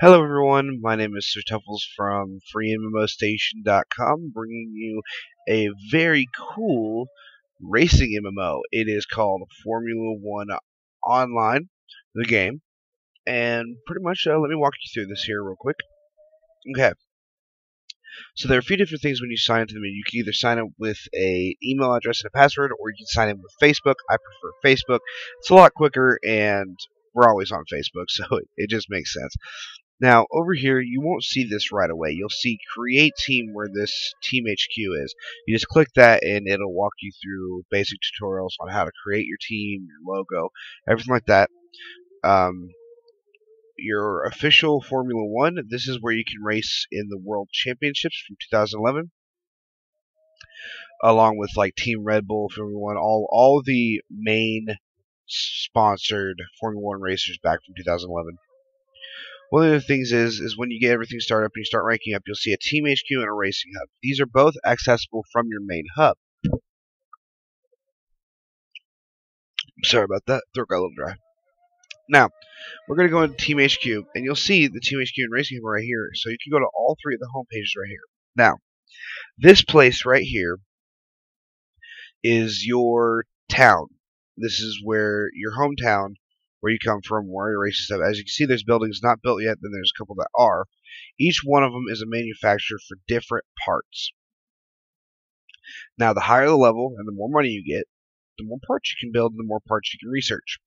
Hello everyone, my name is Sir Tuffles from FreeMMOStation.com, bringing you a very cool racing MMO. It is called Formula One Online, the game, and pretty much let me walk you through this here real quick. Okay, so there are a few different things when you sign into the menu. You can either sign up with a email address and a password, or you can sign in with Facebook. I prefer Facebook. It's a lot quicker, and we're always on Facebook, so it just makes sense. Now, over here, you won't see this right away. You'll see Create Team where this Team HQ is. You just click that, and it'll walk you through basic tutorials on how to create your team, your logo, everything like that. Your official Formula One, this is where you can race in the World Championships from 2011, along with like Team Red Bull, Formula One, all the main sponsored Formula One racers back from 2011. One of the things is when you get everything started up and you start ranking up, you'll see a Team HQ and a Racing Hub. These are both accessible from your main hub. Sorry about that. Throat got a little dry. Now, we're going to go into Team HQ, and you'll see the Team HQ and Racing Hub right here. So you can go to all three of the home pages right here. Now, this place right here is your town. This is where your hometown, where you come from, where your races stuff. As you can see, there's buildings not built yet, then there's a couple that are. Each one of them is a manufacturer for different parts. Now, the higher the level and the more money you get, the more parts you can build and the more parts you can research.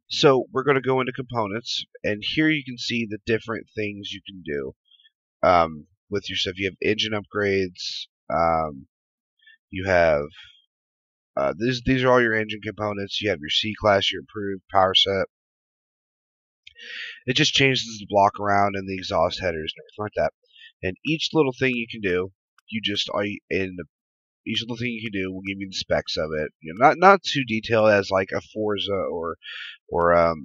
So we're going to go into components, and here you can see the different things you can do with your stuff. You have engine upgrades. You have these are all your engine components. You have your C-Class, your improved power set. It just changes the block around and the exhaust headers and everything like that. And each little thing you can do, each little thing you can do will give you the specs of it. You know, not too detailed as like a Forza or a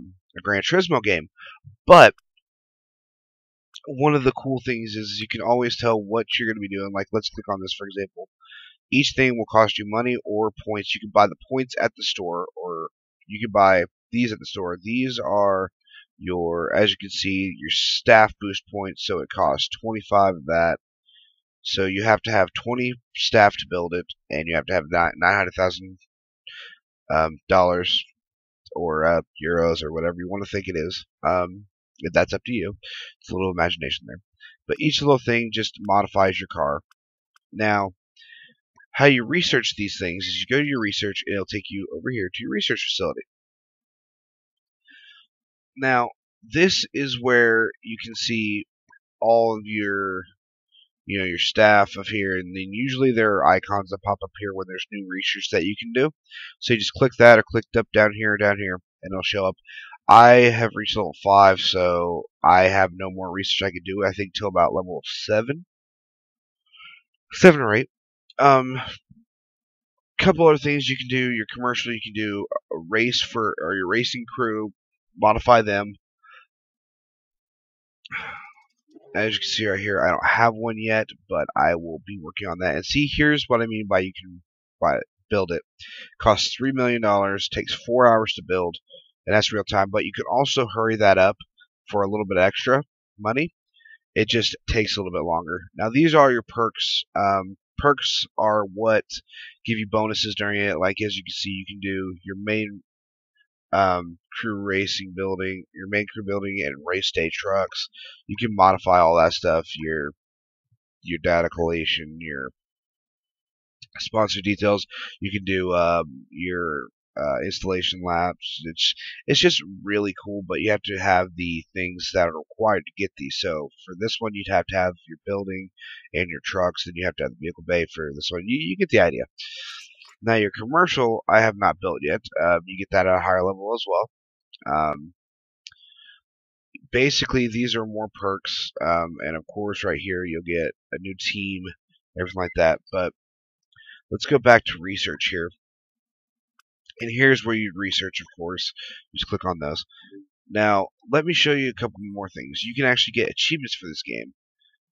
Gran Turismo game, but one of the cool things is you can always tell what you're going to be doing. Like, let's click on this for example. Each thing will cost you money or points. You can buy the points at the store, or you can buy these at the store. These are your, as you can see, your staff boost points, so it costs 25 of that. So you have to have 20 staff to build it, and you have to have $900,000 or euros or whatever you want to think it is. That's up to you. It's a little imagination there. But each little thing just modifies your car. Now, how you research these things is you go to your research, and it'll take you over here to your research facility. Now, this is where you can see all of your your staff of here, and then usually there are icons that pop up here when there's new research that you can do. So you just click that or click up down here, and it'll show up. I have reached level 5, so I have no more research I could do, I think, till about level 7 or 8. Couple other things you can do. Your commercial, you can do a race for, or your racing crew, modify them. As you can see right here, I don't have one yet, but I will be working on that. And see, here's what I mean by you can build it. Costs $3 million, takes 4 hours to build, and that's real time. But you can also hurry that up for a little bit extra money. It just takes a little bit longer. Now, these are your perks. Perks are what give you bonuses during it. Like, as you can see, you can do your main crew racing building, your main crew building, and race day trucks. You can modify all that stuff. Your data collation, your sponsor details. You can do your installation laps. It's just really cool, but you have to have the things that are required to get these. So for this one, you'd have to have your building and your trucks, and you have to have the vehicle bay for this one. You get the idea. Now, your commercial, I have not built yet. You get that at a higher level as well. Basically, these are more perks, and of course, right here, you'll get a new team, everything like that. But let's go back to research here. And here's where you'd research, of course. Just click on those. Now, let me show you a couple more things. You can actually get achievements for this game.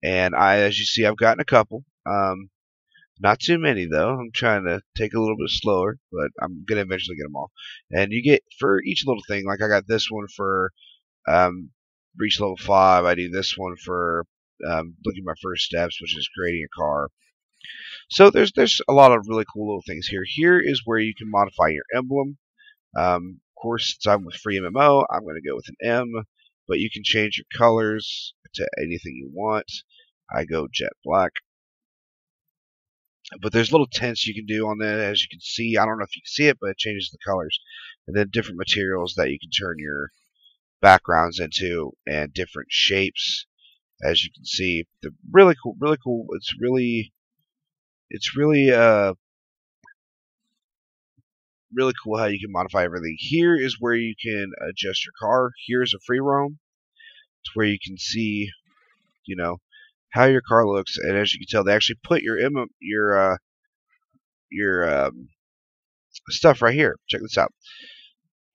And as you see, I've gotten a couple. Not too many, though. I'm trying to take a little bit slower, but I'm going to eventually get them all. And you get, for each little thing, like I got this one for reach level 5. I do this one for looking at my first steps, which is creating a car. So there's a lot of really cool little things here. Here is where you can modify your emblem. Of course, since I'm with FreeMMO, I'm going to go with an M, but you can change your colors to anything you want. I go jet black. But there's little tints you can do on that, as you can see. I don't know if you can see it, but it changes the colors. And then different materials that you can turn your backgrounds into, and different shapes, as you can see. They're really cool, really cool. It's really cool how you can modify everything. Here is where you can adjust your car. Here's a free roam. It's where you can see, you know, how your car looks, and as you can tell, they actually put your stuff right here. Check this out.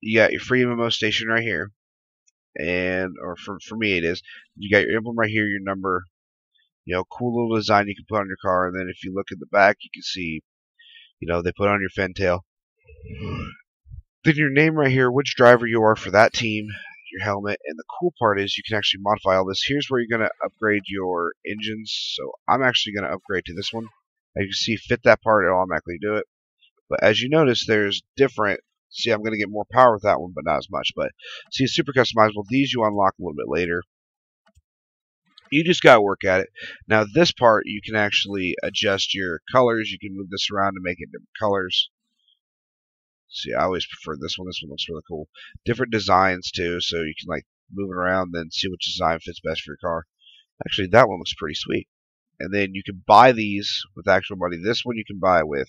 You got your FreeMMOStation right here, and or for me it is. You got your emblem right here, your number. Cool little design you can put on your car, and then if you look at the back, you can see, they put on your fantail. Then your name right here, which driver you are for that team, your helmet, and the cool part is you can actually modify all this. Here's where you're going to upgrade your engines. So I'm actually going to upgrade to this one. As you can see, fit that part, it'll automatically do it. But as you notice, there's different. See, I'm going to get more power with that one, but not as much. But see, it's super customizable. These you unlock a little bit later. You just got to work at it. Now, this part, you can actually adjust your colors. You can move this around to make it different colors. See, I always prefer this one. This one looks really cool. Different designs, too, so you can, move it around, then see which design fits best for your car. Actually, that one looks pretty sweet. And then you can buy these with actual money. This one you can buy with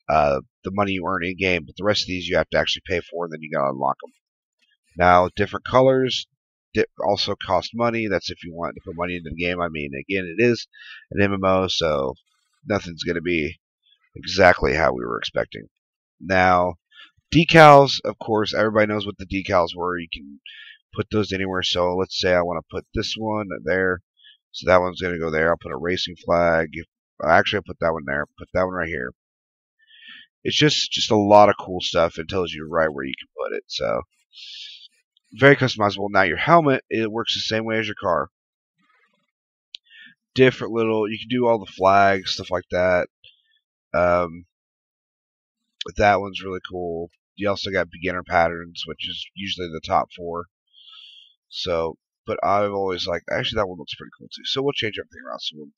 the money you earn in-game, but the rest of these you have to actually pay for, and then you got to unlock them. Now, different colors also cost money. That's if you want to put money into the game. I mean, again, it is an MMO, so nothing's going to be exactly how we were expecting. Now, decals, of course, everybody knows what the decals were. You can put those anywhere. So let's say I want to put this one there. So that one's going to go there. I'll put a racing flag. Actually, I'll put that one there. Put that one right here. It's just a lot of cool stuff. It tells you right where you can put it. So very customizable. Now your helmet, it works the same way as your car. Different little, you can do all the flags, stuff like that. That one's really cool. You also got beginner patterns, which is usually the top 4. So, but I've always liked, actually that one looks pretty cool too. So we'll change everything around. So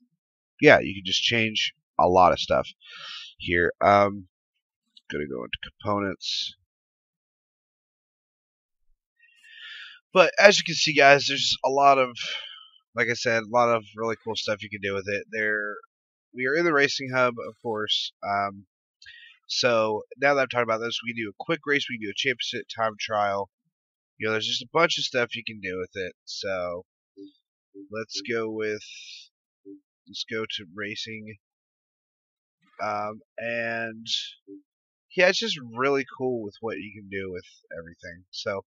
yeah, you can just change a lot of stuff here. Gonna go into components. But as you can see, guys, there's a lot of, like I said, a lot of really cool stuff you can do with it. We are in the racing hub, of course. So now that I'm talking about this, we can do a quick race, we can do a championship time trial. There's just a bunch of stuff you can do with it. So let's go to racing. And yeah, it's just really cool with what you can do with everything. So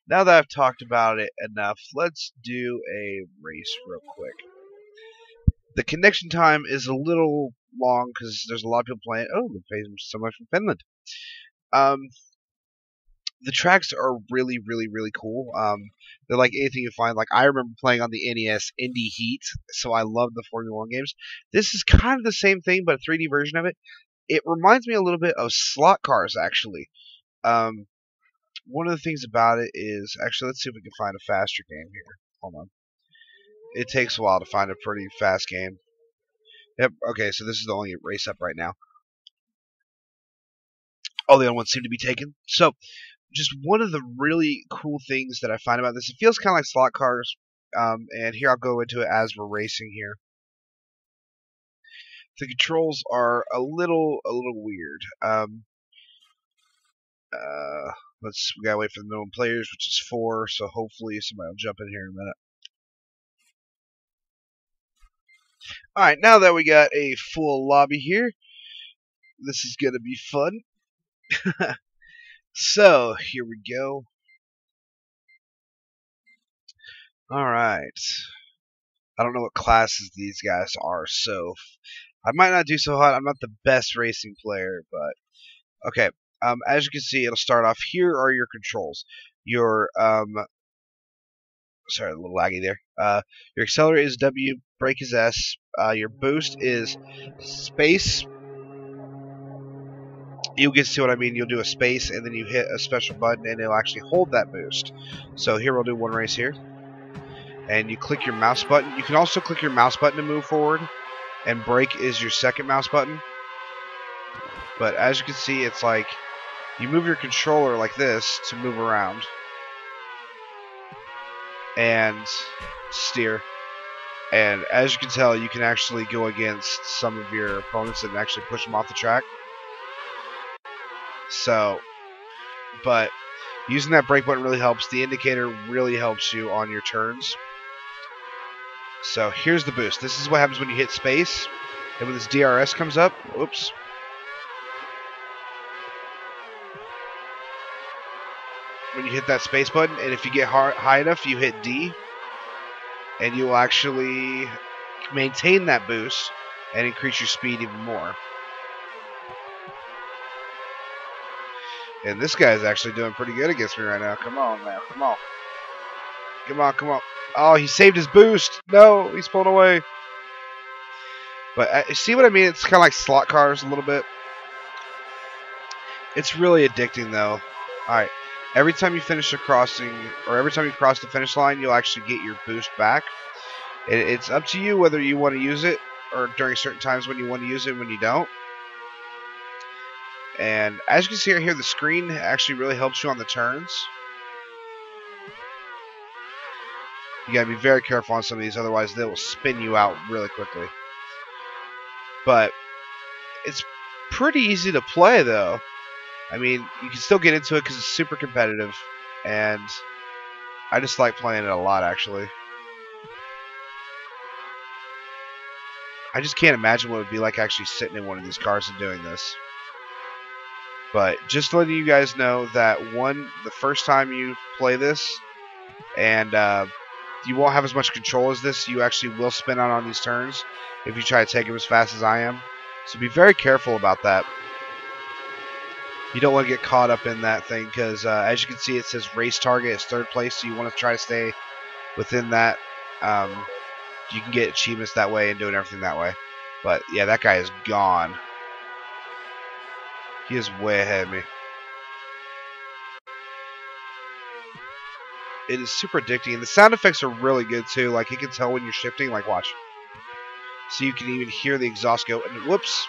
now that I've talked about it enough, let's do a race real quick. The connection time is a little long because there's a lot of people playing. Oh, they're paying so much from Finland. The tracks are really, really, really cool. They're like anything you find. Like I remember playing on the NES Indy Heat, so I love the Formula 1 games. This is kind of the same thing, but a 3D version of it. It reminds me a little bit of slot cars, actually. One of the things about it is, actually, let's see if we can find a faster game here. Hold on. It takes a while to find a pretty fast game. Yep, okay, so this is the only race up right now. All the other ones seem to be taken. So, just one of the really cool things that I find about this, it feels kind of like slot cars. And here I'll go into it as we're racing here. The controls are a little weird. We gotta wait for the known players, which is 4. So hopefully somebody will jump in here in a minute. All right, now that we got a full lobby here, this is gonna be fun. So here we go. All right. I don't know what classes these guys are, so I might not do so hot. I'm not the best racing player, but okay. As you can see, it'll start off. Here are your controls. Your Sorry, a little laggy there. Your accelerator is W, brake is S. Your boost is space. You'll get to see what I mean. You'll do a space, and then you hit a special button, and it'll actually hold that boost. So here we'll do one race here. And you click your mouse button. You can also click your mouse button to move forward, and brake is your second mouse button. But as you can see, it's like you move your controller like this to move around and steer. And as you can tell, you can actually go against some of your opponents and actually push them off the track. So, but using that brake button really helps. The indicator really helps you on your turns. So here's the boost. This is what happens when you hit space. And when this DRS comes up, oops. When you hit that space button, and if you get high enough, you hit D. And you will actually maintain that boost and increase your speed even more. And this guy is actually doing pretty good against me right now. Come on, man. Come on. Come on, come on. Oh, he saved his boost. No, he's pulled away. But see what I mean? It's kind of like slot cars a little bit. It's really addicting, though. Alright. Every time you finish a crossing, or every time you cross the finish line, you'll actually get your boost back. It's up to you whether you want to use it, or during certain times when you want to use it and when you don't. And as you can see right here, the screen actually really helps you on the turns. You gotta be very careful on some of these, otherwise they will spin you out really quickly. But it's pretty easy to play, though. I mean, you can still get into it because it's super competitive, and I just like playing it a lot, actually. I just can't imagine what it would be like actually sitting in one of these cars and doing this. But just letting you guys know that the first time you play this, and you won't have as much control as this, you actually will spin out on these turns if you try to take them as fast as I am. So be very careful about that. You don't want to get caught up in that thing because, as you can see, it says race target is third place, so you want to try to stay within that. You can get achievements that way and doing everything that way. But, yeah, that guy is gone. He is way ahead of me. It is super addicting, and the sound effects are really good, too. Like, you can tell when you're shifting. Like, watch. So you can even hear the exhaust go, and whoops.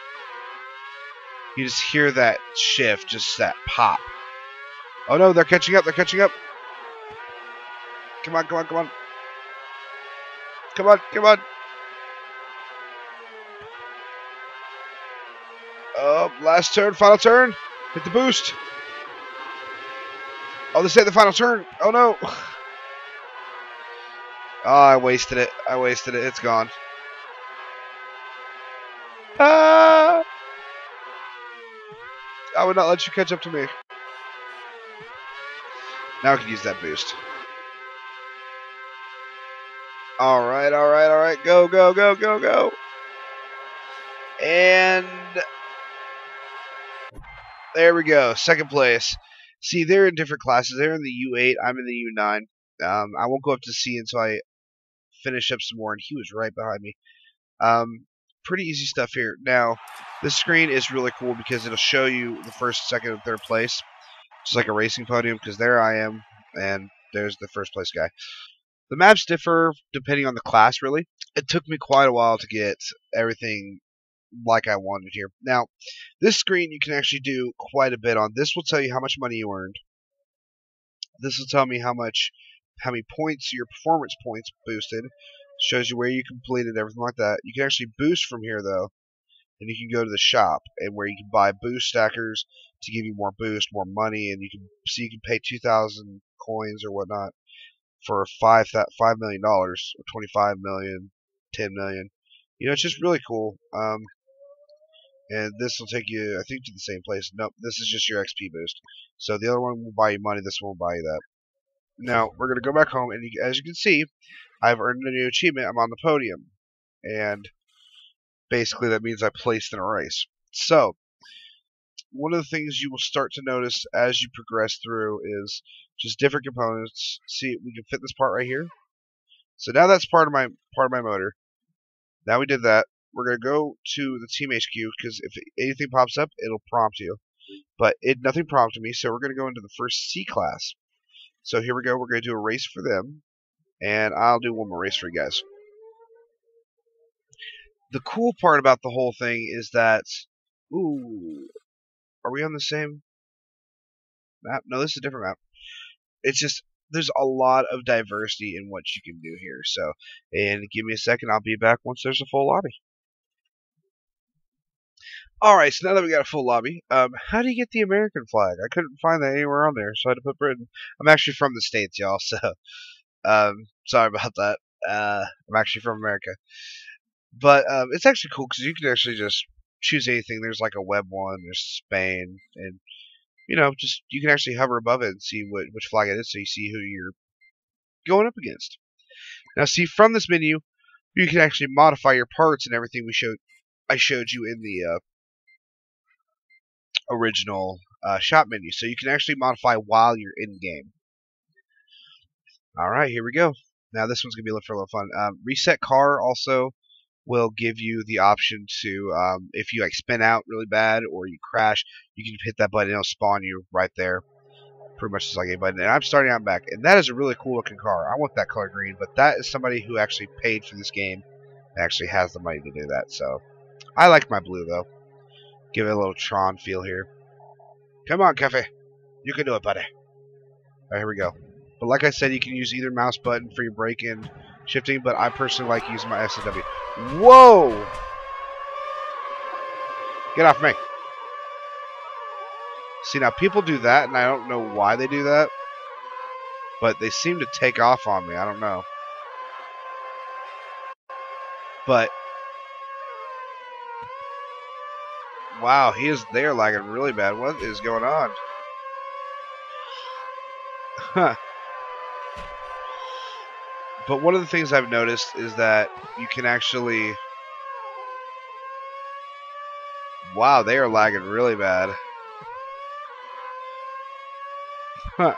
You just hear that shift, just that pop. Oh no, they're catching up, they're catching up. Come on, come on, come on. Come on, come on. Oh, last turn, final turn. Hit the boost. Oh, this ain't the final turn. Oh no. Oh, I wasted it. I wasted it. It's gone. Ah! I would not let you catch up to me. Now I can use that boost. Alright, alright, alright. Go, go, go, go, go. And there we go. Second place. See, they're in different classes. They're in the U8. I'm in the U9. I won't go up to C until I finish up some more, and he was right behind me. Pretty easy stuff here. Now, this screen is really cool because it'll show you the first, second, and third place. Just like a racing podium, because there I am, and there's the first place guy. The maps differ depending on the class, really. It took me quite a while to get everything like I wanted here. Now, this screen you can actually do quite a bit on. This will tell you how much money you earned. This will tell me how many points, your performance points boosted. Shows you where you completed, everything like that. You can actually boost from here, though. And you can go to the shop, and where you can buy boost stackers to give you more boost, more money, and you can pay 2,000 coins or whatnot for $5 million, or 25 million, 10 million. You know, it's just really cool. And this will take you, I think, to the same place. Nope, this is just your XP boost. So the other one will buy you money. This one will buy you that. Now we're gonna go back home, and as you can see, I've earned a new achievement. I'm on the podium, and basically that means I placed in a race. So one of the things you will start to notice as you progress through is just different components. See, we can fit this part right here. So now that's part of my motor. Now we did that. We're gonna go to the team HQ because if anything pops up, it'll prompt you. But nothing prompted me, so we're gonna go into the first C class. So here we go. We're gonna do a race for them, and I'll do one more race for you guys. The cool part about the whole thing is that, ooh, are we on the same map? No, this is a different map. It's just there's a lot of diversity in what you can do here. So, and give me a second, I'll be back once there's a full lobby. Alright, so now that we got a full lobby, how do you get the American flag? I couldn't find that anywhere on there, so I had to put Britain. I'm actually from the States, y'all, so sorry about that. I'm actually from America. But it's actually cool because you can actually just choose anything. There's like a web one, there's Spain, and just you can actually hover above it and see which flag it is, so you see who you're going up against. Now, see, from this menu, you can actually modify your parts and everything I showed you in the original shop menu, so you can actually modify while you're in game. All right, here we go. Now this one's gonna be a little fun. Reset car also will give you the option to, if you like spin out really bad or you crash, you can hit that button. It'll spawn you right there, pretty much just like a button. And I'm starting out back, and that is a really cool looking car. I want that color green, but that is somebody who actually paid for this game, and actually has the money to do that. So I like my blue though. Give it a little Tron feel here. Come on, Cafe. You can do it, buddy. Alright, here we go. But like I said, you can use either mouse button for your brake and shifting, but I personally like using my SW. Whoa! Get off me. See, now people do that, and I don't know why they do that, but they seem to take off on me. I don't know. But wow, they are lagging really bad. What is going on? Huh. But one of the things I've noticed is that you can actually... Wow, they are lagging really bad. Huh.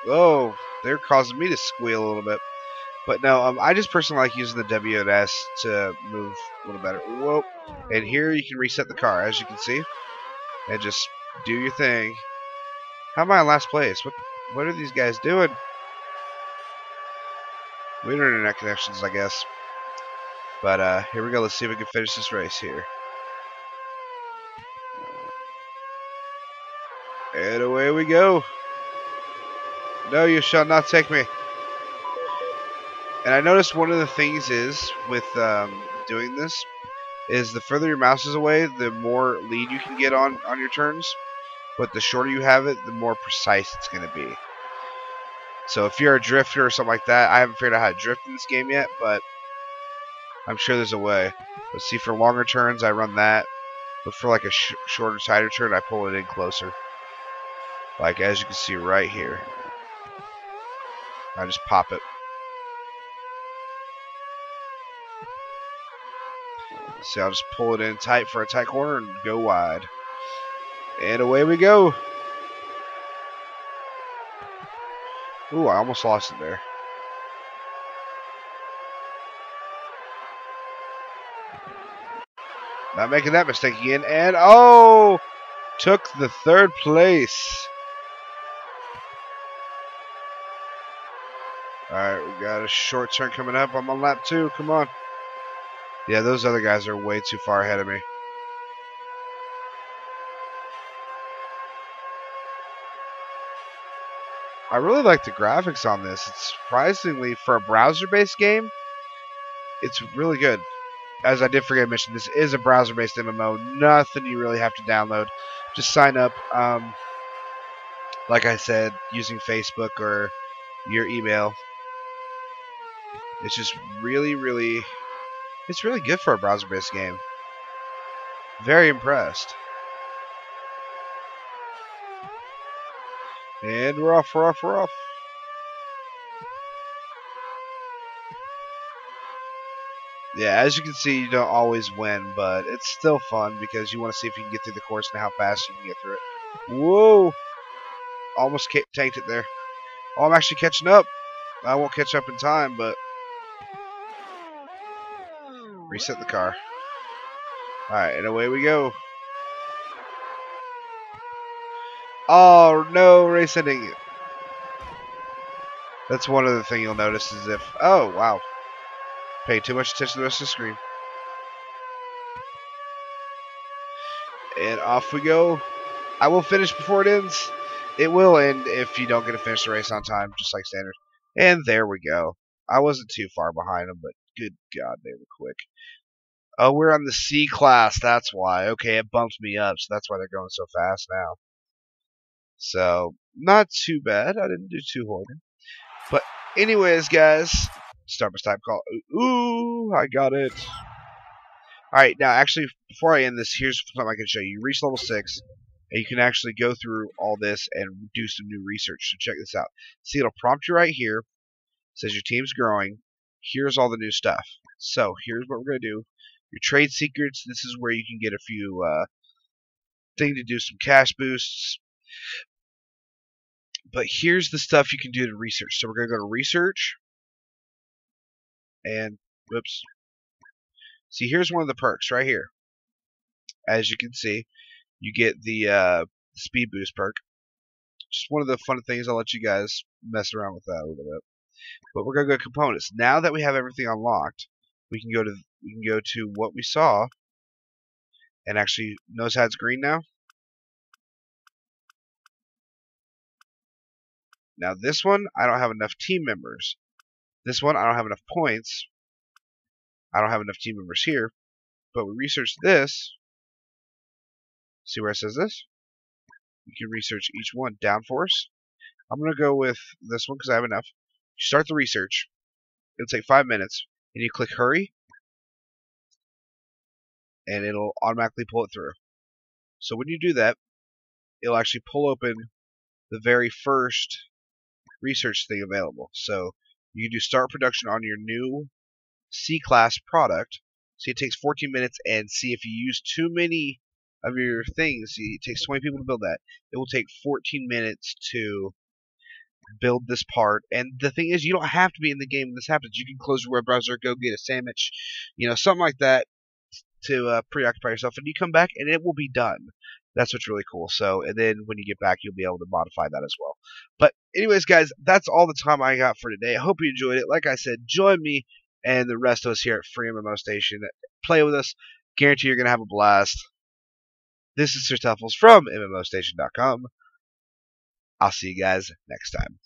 Oh, they're causing me to squeal a little bit. But no, I just personally like using the W and S to move a little better. Whoa. And here you can reset the car, as you can see. And just do your thing. How am I in last place? What are these guys doing? Weird internet connections, I guess. But here we go. Let's see if we can finish this race here. And away we go. No, you shall not take me. And I noticed one of the things is with doing this is the further your mouse is away, the more lead you can get on your turns. But the shorter you have it, the more precise it's going to be. So if you're a drifter or something like that, I haven't figured out how to drift in this game yet, but I'm sure there's a way. Let's see, for longer turns, I run that. But for like a shorter, tighter turn, I pull it in closer. Like as you can see right here. I just pop it. See, I'll just pull it in tight for a tight corner and go wide. And away we go. Ooh, I almost lost it there. Not making that mistake again. And oh! Took the third place. Alright, we got a short turn coming up. I'm on lap 2. Come on. Yeah, those other guys are way too far ahead of me. I really like the graphics on this. It's surprisingly, for a browser-based game, it's really good. As I did forget to mention, this is a browser-based MMO. Nothing you really have to download. Just sign up, like I said, using Facebook or your email. It's just really, really... It's really good for a browser-based game. Very impressed. And we're off, we're off, we're off. Yeah, as you can see, you don't always win, but it's still fun because you want to see if you can get through the course and how fast you can get through it. Whoa! almost tanked it there. Oh, I'm actually catching up. I won't catch up in time, but reset the car. Alright, and away we go. Oh, no, race ending. That's one other thing you'll notice is if... Oh, wow. Pay too much attention to the rest of the screen. And off we go. I will finish before it ends. It will end if you don't get to finish the race on time, just like standard. And there we go. I wasn't too far behind them, but good God, they were quick. Oh, we're on the C class, that's why. Okay, it bumped me up, so that's why they're going so fast now. So, not too bad. I didn't do too horrible. But anyways, guys, start my type call. Ooh, I got it. Alright, now actually, before I end this, here's something I can show you. You reach level 6, and you can actually go through all this and do some new research. So check this out. See, it'll prompt you right here. It says your team's growing. Here's all the new stuff. So here's what we're going to do. Your trade secrets, this is where you can get a few things to do some cash boosts. But here's the stuff you can do to research. So we're going to go to research. And, whoops. See, here's one of the perks right here. As you can see, you get the speed boost perk. Just one of the fun things. I'll let you guys mess around with that a little bit. But we're going to go to components. Now that we have everything unlocked, we can go to what we saw. And actually, notice how it's green now? Now this one, I don't have enough team members. This one, I don't have enough points. I don't have enough team members here. But we researched this. See where it says this? You can research each one. Downforce. I'm going to go with this one because I have enough. You start the research. It'll take 5 minutes. And you click hurry. And it'll automatically pull it through. So when you do that, it'll actually pull open the very first research thing available. So you can do start production on your new C-class product. See, it takes 14 minutes, and see if you use too many of your things, see, it takes 20 people to build that. It will take 14 minutes to build this part. And the thing is, you don't have to be in the game when this happens. You can close your web browser, go get a sandwich, something like that to preoccupy yourself, and you come back and it will be done. That's what's really cool. So, and then when you get back, you'll be able to modify that as well. But anyways, guys, that's all the time I got for today. I hope you enjoyed it. Like I said, join me and the rest of us here at FreeMMOStation. Play with us. Guarantee you're going to have a blast. This is Sir Tuffles from MMOStation.com. I'll see you guys next time.